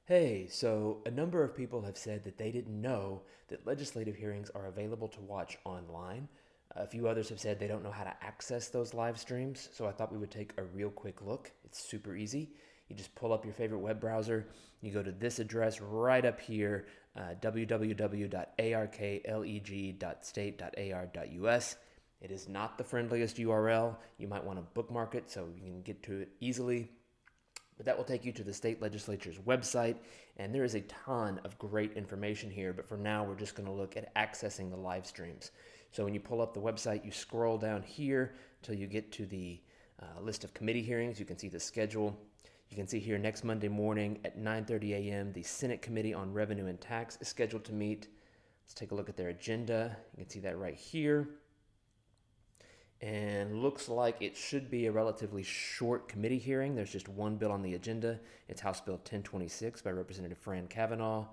Hey, so a number of people have said that they didn't know that legislative hearings are available to watch online. A few others have said they don't know how to access those live streams, so I thought we would take a real quick look. It's super easy. You just pull up your favorite web browser, you go to this address right up here, www.arkleg.state.ar.us. It is not the friendliest URL. You might want to bookmark it so you can get to it easily. But that will take you to the state legislature's website, and there is a ton of great information here. But for now, we're just going to look at accessing the live streams. So when you pull up the website, you scroll down here till you get to the list of committee hearings. You can see the schedule. You can see here next Monday morning at 9:30 a.m. the Senate Committee on Revenue and Tax is scheduled to meet. Let's take a look at their agenda. You can see that right here. And looks like it should be a relatively short committee hearing. There's just one bill on the agenda. It's House Bill 1026 by Representative Fran Cavanaugh.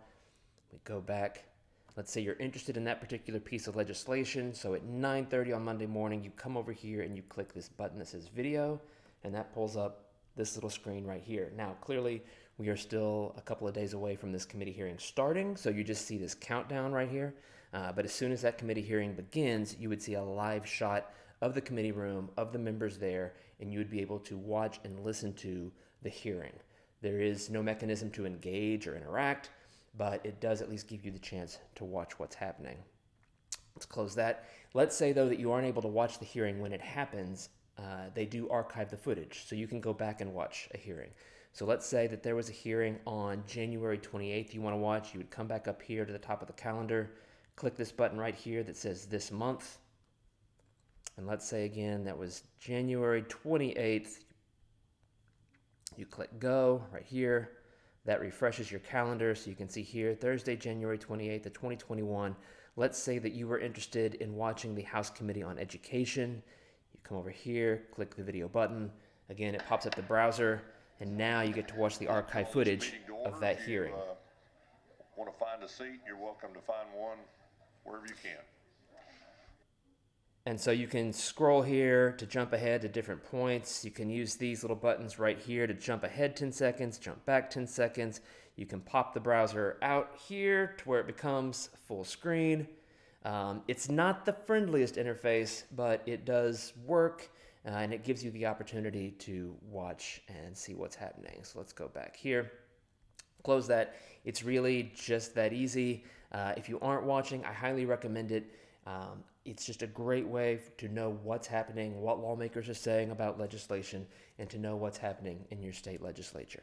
We go back. Let's say you're interested in that particular piece of legislation. So at 9:30 on Monday morning, you come over here and you click this button that says video, and that pulls up this little screen right here. Now, clearly, we are still a couple of days away from this committee hearing starting, so you just see this countdown right here. But as soon as that committee hearing begins, you would see a live shot of the committee room, of the members there, and you would be able to watch and listen to the hearing. There is no mechanism to engage or interact, but it does at least give you the chance to watch what's happening. Let's close that. Let's say, though, that you aren't able to watch the hearing when it happens. They do archive the footage, so you can go back and watch a hearing. So let's say that there was a hearing on January 28th you want to watch. You would come back up here to the top of the calendar, click this button right here that says this month. And let's say again, that was January 28th. You click go right here. That refreshes your calendar so you can see here, Thursday, January 28th of 2021. Let's say that you were interested in watching the House Committee on Education. You come over here, click the video button. Again, it pops up the browser, and now you get to watch the archive footage of that hearing. Want to find a seat, you're welcome to find one wherever you can. And so you can scroll here to jump ahead to different points. You can use these little buttons right here to jump ahead 10 seconds, jump back 10 seconds. You can pop the browser out here to where it becomes full screen. It's not the friendliest interface, but it does work, and it gives you the opportunity to watch and see what's happening. So let's go back here. Close that. It's really just that easy. If you aren't watching, I highly recommend it. It's just a great way to know what's happening, what lawmakers are saying about legislation, and to know what's happening in your state legislature.